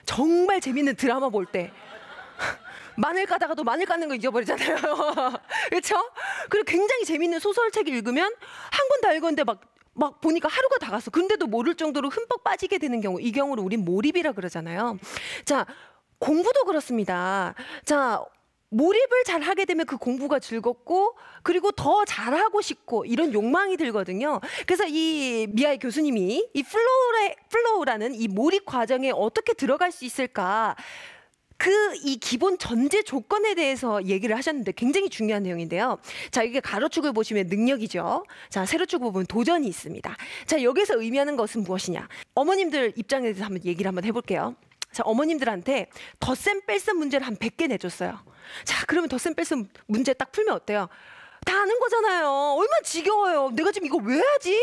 정말 재밌는 드라마 볼 때 마늘 까다가도 마늘 까는 거 잊어버리잖아요. 그렇죠? 그리고 굉장히 재밌는 소설책 읽으면 한 권 다 읽었는데 막 보니까 하루가 다 갔어. 근데도 모를 정도로 흠뻑 빠지게 되는 경우, 이 경우를 우린 몰입이라 그러잖아요. 자, 공부도 그렇습니다. 자, 몰입을 잘 하게 되면 그 공부가 즐겁고 그리고 더 잘하고 싶고 이런 욕망이 들거든요. 그래서 이 미하이 교수님이 이 플로우라는 이 몰입 과정에 어떻게 들어갈 수 있을까 이 기본 전제 조건에 대해서 얘기를 하셨는데 굉장히 중요한 내용인데요. 자, 이게 가로축을 보시면 능력이죠. 자, 세로축을 보면 도전이 있습니다. 자, 여기서 의미하는 것은 무엇이냐. 어머님들 입장에 대해서 한번 얘기를 한번 해볼게요. 자, 어머님들한테 덧셈 뺄셈 문제를 한 100개 내줬어요. 자, 그러면 덧셈 뺄셈 문제 딱 풀면 어때요? 다 아는 거잖아요. 얼마나 지겨워요. 내가 지금 이거 왜 하지?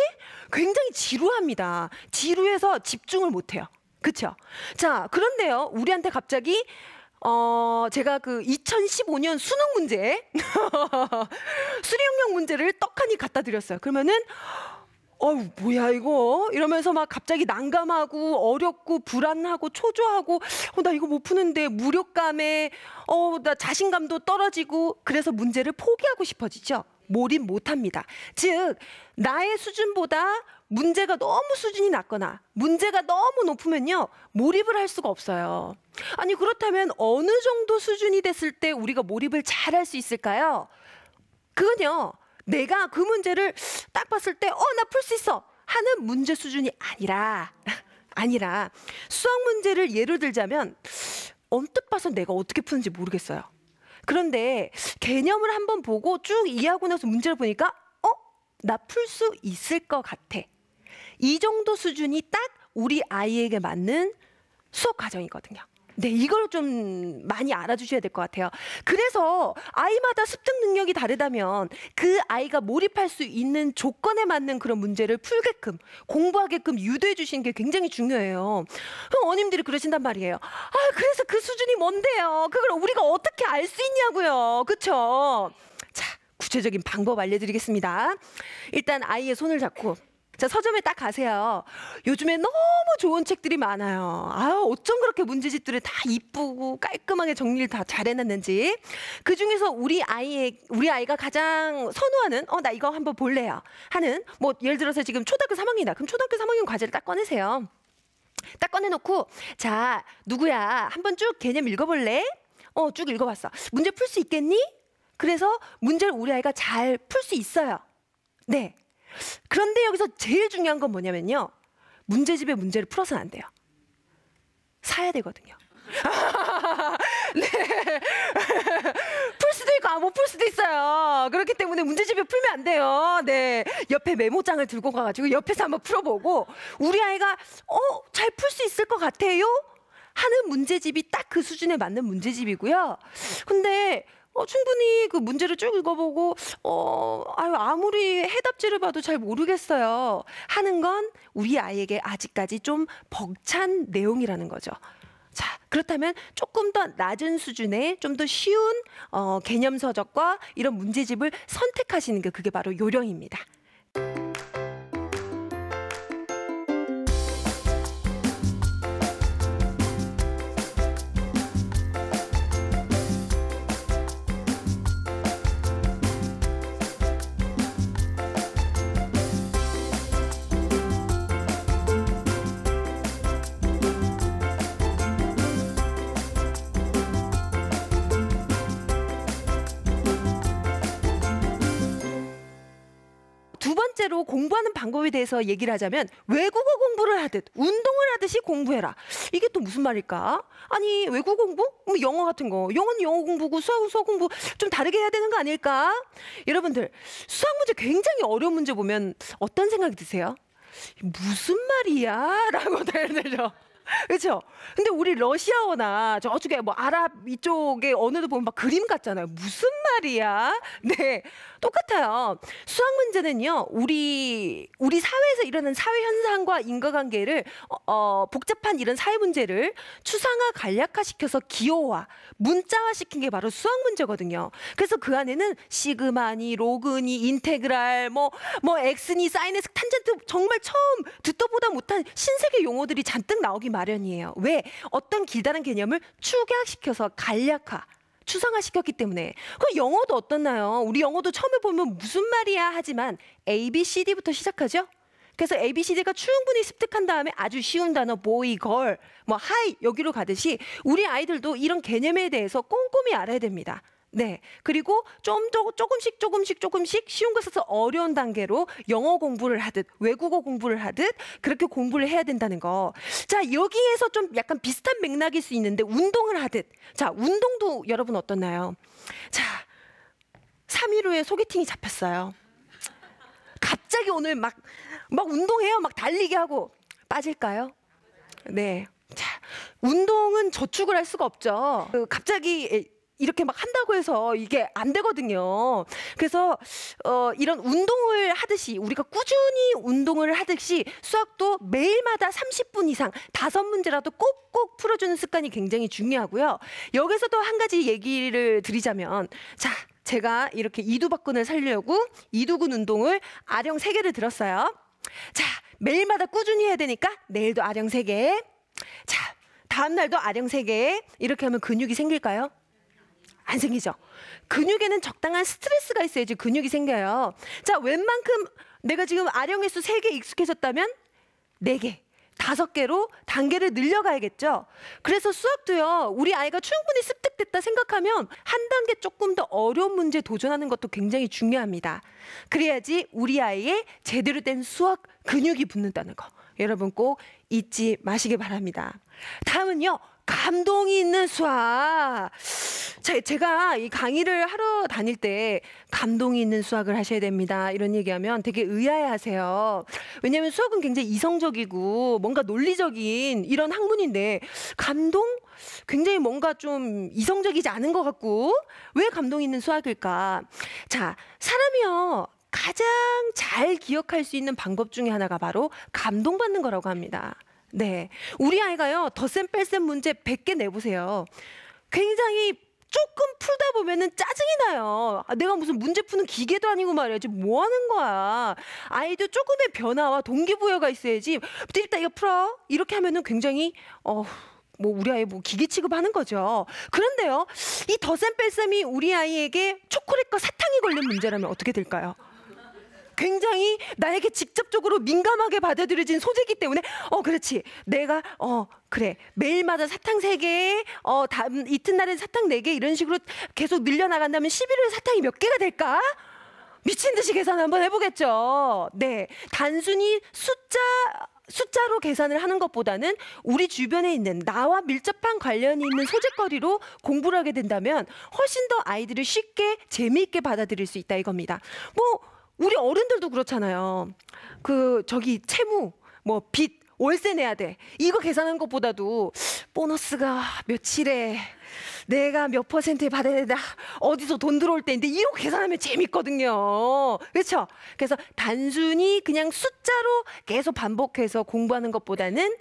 굉장히 지루합니다. 지루해서 집중을 못해요. 그렇죠? 자, 그런데요. 우리한테 갑자기 제가 그 2015년 수능 문제 수리역량 문제를 떡하니 갖다 드렸어요. 그러면은 뭐야 이거 이러면서 막 갑자기 난감하고 어렵고 불안하고 초조하고 나 이거 못 푸는데 무력감에 나 자신감도 떨어지고 그래서 문제를 포기하고 싶어지죠. 몰입 못합니다. 즉 나의 수준보다 문제가 너무 수준이 낮거나 문제가 너무 높으면요 몰입을 할 수가 없어요. 아니 그렇다면 어느 정도 수준이 됐을 때 우리가 몰입을 잘 할 수 있을까요? 그건요 내가 그 문제를 딱 봤을 때 나 풀 수 있어 하는 문제 수준이 아니라 수학 문제를 예를 들자면 언뜻 봐서 내가 어떻게 푸는지 모르겠어요. 그런데 개념을 한번 보고 쭉 이해하고 나서 문제를 보니까 나 풀 수 있을 것 같아. 이 정도 수준이 딱 우리 아이에게 맞는 수업 과정이거든요. 네, 이걸 좀 많이 알아주셔야 될 것 같아요. 그래서 아이마다 습득 능력이 다르다면 그 아이가 몰입할 수 있는 조건에 맞는 그런 문제를 풀게끔 공부하게끔 유도해 주시는 게 굉장히 중요해요. 그럼 어머님들이 그러신단 말이에요. 그래서 그 수준이 뭔데요? 그걸 우리가 어떻게 알 수 있냐고요. 그렇죠? 자, 구체적인 방법 알려드리겠습니다. 일단 아이의 손을 잡고 자, 서점에 딱 가세요. 요즘에 너무 좋은 책들이 많아요. 어쩜 그렇게 문제집들을 다 이쁘고 깔끔하게 정리를 다 잘해놨는지. 그 중에서 우리 아이가 가장 선호하는 나 이거 한번 볼래요 하는 예를 들어서 지금 초등학교 3학년이다. 그럼 초등학교 3학년 과제를 딱 꺼내세요. 딱 꺼내놓고 자, 누구야? 한번 쭉 개념 읽어볼래? 쭉 읽어봤어. 문제 풀 수 있겠니? 그래서 문제를 우리 아이가 잘 풀 수 있어요. 네. 그런데 여기서 제일 중요한 건 뭐냐면요. 문제집에 문제를 풀어서는 안 돼요. 사야 되거든요. 네. 풀 수도 있고 못 풀 수도 있어요. 그렇기 때문에 문제집에 풀면 안 돼요. 네. 옆에 메모장을 들고 가가지고 옆에서 한번 풀어보고 우리 아이가 잘 풀 수 있을 것 같아요? 하는 문제집이 딱 그 수준에 맞는 문제집이고요. 근데 충분히 그 문제를 쭉 읽어보고 아무리 해답지를 봐도 잘 모르겠어요 하는 건 우리 아이에게 아직까지 좀 벅찬 내용이라는 거죠. 자, 그렇다면 조금 더 낮은 수준의 좀 더 쉬운 개념 서적과 이런 문제집을 선택하시는 게 그게 바로 요령입니다. 두 번째로 공부하는 방법에 대해서 얘기를 하자면 외국어 공부를 하듯 운동을 하듯이 공부해라. 이게 또 무슨 말일까? 아니 외국어 공부? 뭐 영어 같은 거. 영어는 영어 공부고 수학은 수학 공부 좀 다르게 해야 되는 거 아닐까? 여러분들 수학 문제 굉장히 어려운 문제 보면 어떤 생각이 드세요? 무슨 말이야? 라고 들죠. 그렇죠? 근데 우리 러시아어나 저쪽에 뭐 아랍 이쪽에 언어도 보면 막 그림 같잖아요. 무슨 말이야? 네, 똑같아요. 수학 문제는요, 우리 사회에서 일어나는 사회 현상과 인과관계를 복잡한 이런 사회 문제를 추상화, 간략화시켜서 기호화, 문자화시킨 게 바로 수학 문제거든요. 그래서 그 안에는 시그마니, 로그니, 인테그랄, 뭐 엑스니, 사인에스, 탄젠트 정말 처음 듣도 보다 못한 신세계 용어들이 잔뜩 나오기 마련이에요. 왜? 어떤 길다란 개념을 축약시켜서 간략화, 추상화시켰기 때문에. 그 영어도 어떻나요? 우리 영어도 처음에 보면 무슨 말이야 하지만 A, B, C, D부터 시작하죠? 그래서 A, B, C, D가 충분히 습득한 다음에 아주 쉬운 단어 boy, girl, 뭐 hi 여기로 가듯이 우리 아이들도 이런 개념에 대해서 꼼꼼히 알아야 됩니다. 네, 그리고 조금씩 쉬운 것에서 어려운 단계로 영어 공부를 하듯 외국어 공부를 하듯 그렇게 공부를 해야 된다는 거. 자, 여기에서 좀 약간 비슷한 맥락일 수 있는데 운동을 하듯. 자, 운동도 여러분 어떻나요? 자, 3일 후에 소개팅이 잡혔어요. 갑자기 오늘 막 운동해요. 막 달리기 하고 빠질까요? 네. 자, 운동은 저축을 할 수가 없죠. 갑자기 이렇게 막 한다고 해서 이게 안 되거든요. 그래서 이런 운동을 하듯이 우리가 꾸준히 운동을 하듯이 수학도 매일마다 30분 이상 5문제라도 꼭꼭 풀어주는 습관이 굉장히 중요하고요. 여기서 또 한 가지 얘기를 드리자면 자, 제가 이렇게 이두박근을 살려고 이두근 운동을 아령 3개를 들었어요. 자, 매일마다 꾸준히 해야 되니까 내일도 아령 3개. 자, 다음 날도 아령 3개. 이렇게 하면 근육이 생길까요? 안 생기죠. 근육에는 적당한 스트레스가 있어야지 근육이 생겨요. 자, 웬만큼 내가 지금 아령 횟수 3개 익숙해졌다면 4개, 5개로 단계를 늘려가야겠죠. 그래서 수학도요, 우리 아이가 충분히 습득됐다 생각하면 한 단계 조금 더 어려운 문제에 도전하는 것도 굉장히 중요합니다. 그래야지 우리 아이의 제대로 된 수학 근육이 붙는다는 거. 여러분 꼭 잊지 마시기 바랍니다. 다음은요, 감동이 있는 수학. 제가 이 강의를 하러 다닐 때 감동이 있는 수학을 하셔야 됩니다. 이런 얘기하면 되게 의아해하세요. 왜냐하면 수학은 굉장히 이성적이고 뭔가 논리적인 이런 학문인데 감동? 굉장히 뭔가 좀 이성적이지 않은 것 같고 왜 감동 있는 수학일까? 자, 사람이요. 가장 잘 기억할 수 있는 방법 중에 하나가 바로 감동받는 거라고 합니다. 네, 우리 아이가요 덧셈 뺄셈 문제 100개 내보세요. 굉장히 조금 풀다 보면은 짜증이 나요. 내가 무슨 문제 푸는 기계도 아니고 말이야. 지금 뭐 하는 거야? 아이도 조금의 변화와 동기부여가 있어야지. 일단 이거 풀어. 이렇게 하면은 굉장히 우리 아이 기계 취급하는 거죠. 그런데요, 이 덧셈 뺄셈이 우리 아이에게 초콜릿과 사탕이 걸린 문제라면 어떻게 될까요? 굉장히 나에게 직접적으로 민감하게 받아들여진 소재이기 때문에 그렇지, 내가 그래, 매일마다 사탕 3개, 다음 이튿날엔 사탕 4개 이런 식으로 계속 늘려나간다면 11월에 사탕이 몇 개가 될까? 미친 듯이 계산 한번 해보겠죠. 네, 단순히 숫자로 계산을 하는 것보다는 우리 주변에 있는 나와 밀접한 관련이 있는 소재거리로 공부를 하게 된다면 훨씬 더 아이들을 쉽게 재미있게 받아들일 수 있다 이겁니다. 우리 어른들도 그렇잖아요. 채무, 빚, 월세 내야 돼. 이거 계산하는 것보다도 보너스가 며칠에 내가 몇 퍼센트에 받아야 된다. 어디서 돈 들어올 때인데 이렇게 계산하면 재밌거든요. 그렇죠? 그래서 단순히 그냥 숫자로 계속 반복해서 공부하는 것보다는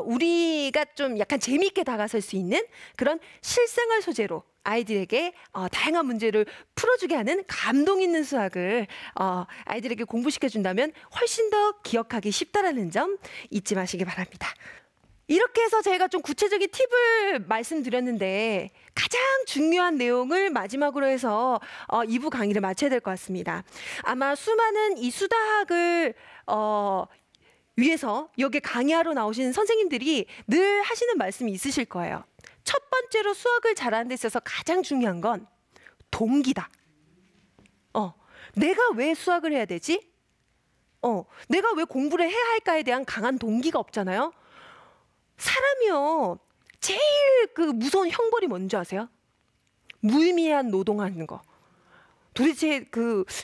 우리가 좀 약간 재미있게 다가설 수 있는 그런 실생활 소재로 아이들에게 다양한 문제를 풀어주게 하는 감동 있는 수학을 아이들에게 공부시켜준다면 훨씬 더 기억하기 쉽다라는 점 잊지 마시기 바랍니다. 이렇게 해서 제가 좀 구체적인 팁을 말씀드렸는데 가장 중요한 내용을 마지막으로 해서 2부 강의를 마쳐야 될 것 같습니다. 아마 수많은 이 수다학을 위해서 여기 강의하러 나오시는 선생님들이 늘 하시는 말씀이 있으실 거예요. 첫 번째로 수학을 잘하는 데 있어서 가장 중요한 건 동기다. 내가 왜 수학을 해야 되지? 내가 왜 공부를 해야 할까에 대한 강한 동기가 없잖아요. 사람이요. 제일 그 무서운 형벌이 뭔지 아세요? 무의미한 노동하는 거. 도대체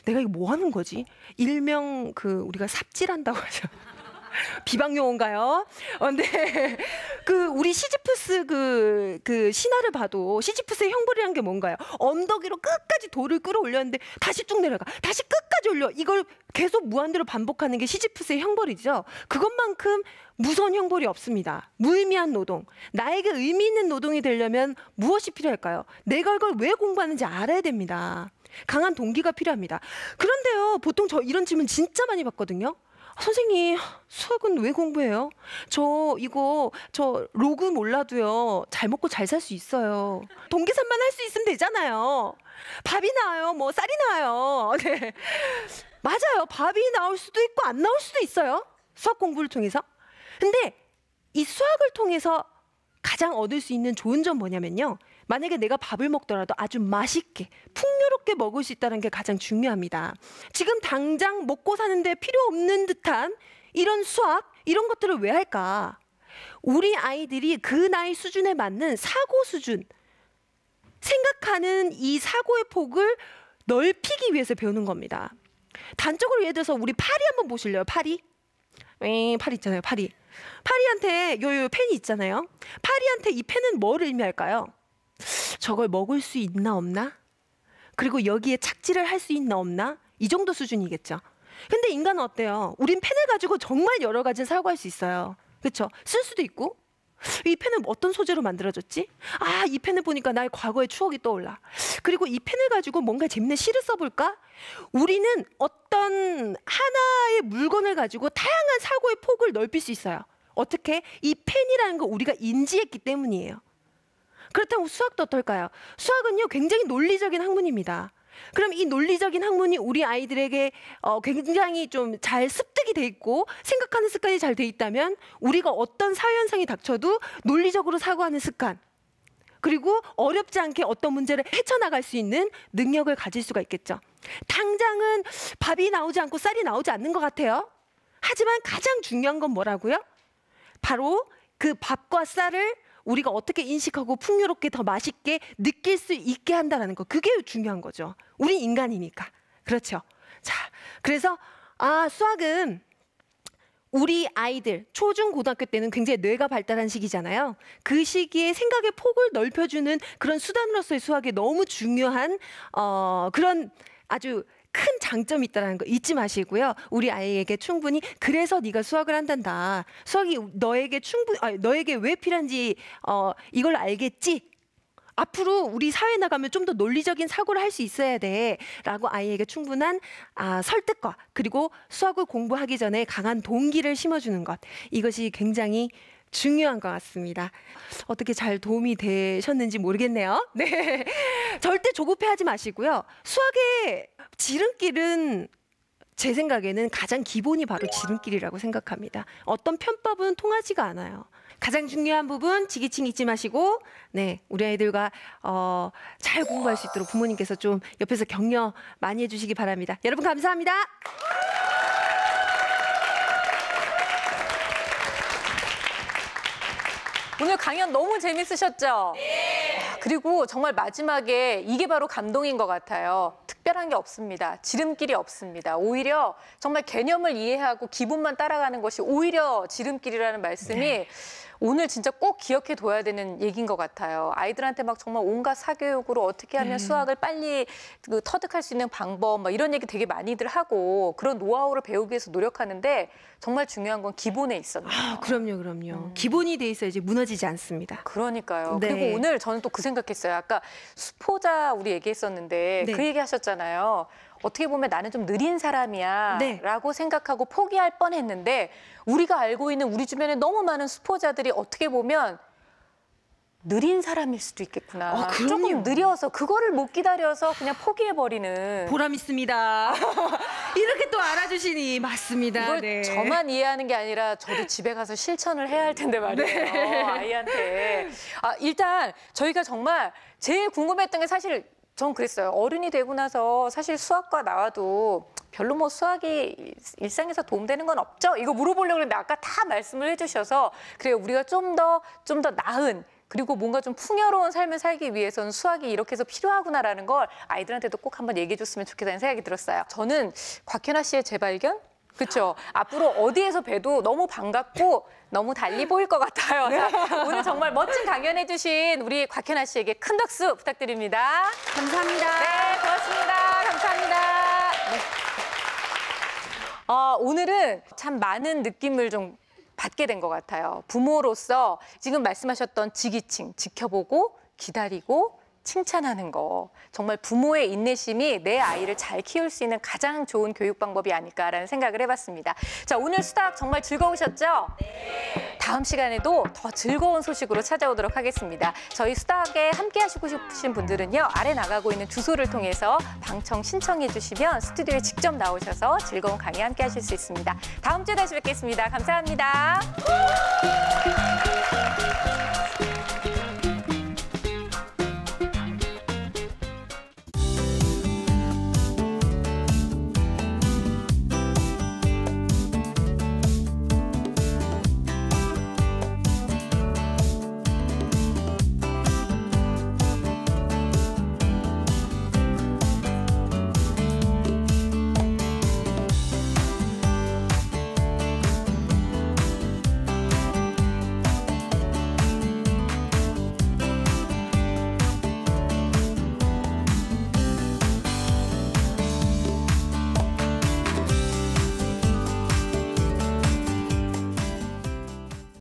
내가 이거 뭐 하는 거지? 일명 우리가 삽질한다고 하죠. 비방용어인가요? 근데 우리 시지프스 신화를 봐도 시지프스의 형벌이란 게 뭔가요? 언덕 위로 끝까지 돌을 끌어올렸는데 다시 쭉 내려가, 다시 끝까지 올려. 이걸 계속 무한대로 반복하는 게 시지프스의 형벌이죠. 그것만큼 무서운 형벌이 없습니다. 무의미한 노동. 나에게 의미 있는 노동이 되려면 무엇이 필요할까요? 내가 이걸 왜 공부하는지 알아야 됩니다. 강한 동기가 필요합니다. 그런데요, 보통 저 이런 질문 진짜 많이 받거든요. 선생님, 수학은 왜 공부해요? 저 로그 몰라도요, 잘 먹고 잘 살 수 있어요. 동계산만 할 수 있으면 되잖아요. 밥이 나와요, 뭐 쌀이 나와요. 네. 맞아요. 밥이 나올 수도 있고 안 나올 수도 있어요. 수학 공부를 통해서. 근데 이 수학을 통해서 가장 얻을 수 있는 좋은 점 뭐냐면요. 만약에 내가 밥을 먹더라도 아주 맛있게 풍요롭게 먹을 수 있다는 게 가장 중요합니다. 지금 당장 먹고 사는데 필요 없는 듯한 이런 수학, 이런 것들을 왜 할까? 우리 아이들이 그 나이 수준에 맞는 사고 수준, 생각하는 이 사고의 폭을 넓히기 위해서 배우는 겁니다. 단적으로 예를 들어서 우리 파리 한번 보실래요? 파리? 파리 있잖아요, 파리. 파리한테 요 펜이 있잖아요. 파리한테 이 펜은 뭘 의미할까요? 저걸 먹을 수 있나 없나? 그리고 여기에 착지를 할 수 있나 없나? 이 정도 수준이겠죠. 근데 인간은 어때요? 우린 펜을 가지고 정말 여러 가지를 사고할 수 있어요. 그렇죠? 쓸 수도 있고. 이 펜은 어떤 소재로 만들어졌지? 아, 이 펜을 보니까 나의 과거의 추억이 떠올라. 그리고 이 펜을 가지고 뭔가 재밌는 시를 써볼까? 우리는 어떤 하나의 물건을 가지고 다양한 사고의 폭을 넓힐 수 있어요. 어떻게? 이 펜이라는 걸 우리가 인지했기 때문이에요. 그렇다면 수학도 어떨까요? 수학은요, 굉장히 논리적인 학문입니다. 그럼 이 논리적인 학문이 우리 아이들에게 굉장히 좀 잘 습득이 돼 있고 생각하는 습관이 잘 돼 있다면 우리가 어떤 사회현상이 닥쳐도 논리적으로 사고하는 습관, 그리고 어렵지 않게 어떤 문제를 헤쳐나갈 수 있는 능력을 가질 수가 있겠죠. 당장은 밥이 나오지 않고 쌀이 나오지 않는 것 같아요. 하지만 가장 중요한 건 뭐라고요? 바로 그 밥과 쌀을 우리가 어떻게 인식하고 풍요롭게 더 맛있게 느낄 수 있게 한다는 거. 그게 중요한 거죠. 우리 인간이니까. 그렇죠. 자, 그래서 수학은 우리 아이들 초중 고등학교 때는 굉장히 뇌가 발달한 시기잖아요. 그 시기에 생각의 폭을 넓혀주는 그런 수단으로서의 수학이 너무 중요한 그런 아주 큰 장점이 있다는 거 잊지 마시고요. 우리 아이에게 충분히 그래서 네가 수학을 한단다. 수학이 너에게 왜 필요한지 이걸 알겠지? 앞으로 우리 사회에 나가면 좀 더 논리적인 사고를 할 수 있어야 돼 라고 아이에게 충분한 설득과 그리고 수학을 공부하기 전에 강한 동기를 심어주는 것, 이것이 굉장히 중요한 것 같습니다. 어떻게 잘 도움이 되셨는지 모르겠네요. 네, 절대 조급해하지 마시고요. 수학의 지름길은 제 생각에는 가장 기본이 바로 지름길이라고 생각합니다. 어떤 편법은 통하지가 않아요. 가장 중요한 부분 지기칭 잊지 마시고, 네, 우리 아이들과 잘 공부할 수 있도록 부모님께서 좀 옆에서 격려 많이 해주시기 바랍니다. 여러분 감사합니다. 오늘 강연 너무 재밌으셨죠? 네. 그리고 정말 마지막에 이게 바로 감동인 것 같아요. 특별한 게 없습니다. 지름길이 없습니다. 오히려 정말 개념을 이해하고 기본만 따라가는 것이 오히려 지름길이라는 말씀이 네. 오늘 진짜 꼭 기억해 둬야 되는 얘기인 것 같아요. 아이들한테 막 정말 온갖 사교육으로 어떻게 하면 수학을 빨리 터득할 수 있는 방법, 막 이런 얘기 되게 많이들 하고 그런 노하우를 배우기 위해서 노력하는데 정말 중요한 건 기본에 있었네요. 그럼요. 기본이 돼 있어야지 무너지지 않습니다. 그러니까요. 네. 그리고 오늘 저는 또 그 생각했어요. 아까 수포자 우리 얘기했었는데 네. 그 얘기 하셨잖아요. 어떻게 보면 나는 좀 느린 사람이야 네. 라고 생각하고 포기할 뻔했는데 우리가 알고 있는 우리 주변에 너무 많은 수포자들이 어떻게 보면 느린 사람일 수도 있겠구나. 조금 느려서 그거를 못 기다려서 그냥 포기해버리는. 보람 있습니다. 이렇게 또 알아주시니 맞습니다. 이걸 네. 저만 이해하는 게 아니라 저도 집에 가서 실천을 해야 할 텐데 말이에요. 네. 아이한테. 일단 저희가 정말 제일 궁금했던 게 사실 전 그랬어요. 어른이 되고 나서 사실 수학과 나와도 별로 뭐 수학이 일상에서 도움되는 건 없죠? 이거 물어보려고 했는데 아까 다 말씀을 해주셔서 그래요. 우리가 좀 더 나은 그리고 뭔가 좀 풍요로운 삶을 살기 위해서는 수학이 이렇게 해서 필요하구나라는 걸 아이들한테도 꼭 한번 얘기해 줬으면 좋겠다는 생각이 들었어요. 저는 곽현아 씨의 재발견? 그렇죠. 앞으로 어디에서 봬도 너무 반갑고 너무 달리 보일 것 같아요. 자, 오늘 정말 멋진 강연해 주신 우리 곽현아 씨에게 큰 박수 부탁드립니다. 감사합니다. 네, 고맙습니다. 감사합니다. 네. 오늘은 참 많은 느낌을 좀 받게 된 것 같아요. 부모로서 지금 말씀하셨던 지기칭, 지켜보고 기다리고 칭찬하는 거. 정말 부모의 인내심이 내 아이를 잘 키울 수 있는 가장 좋은 교육 방법이 아닐까라는 생각을 해봤습니다. 자, 오늘 수다학 정말 즐거우셨죠? 네. 다음 시간에도 더 즐거운 소식으로 찾아오도록 하겠습니다. 저희 수다학에 함께 하시고 싶으신 분들은요. 아래 나가고 있는 주소를 통해서 방청 신청해 주시면 스튜디오에 직접 나오셔서 즐거운 강의 함께 하실 수 있습니다. 다음 주에 다시 뵙겠습니다. 감사합니다.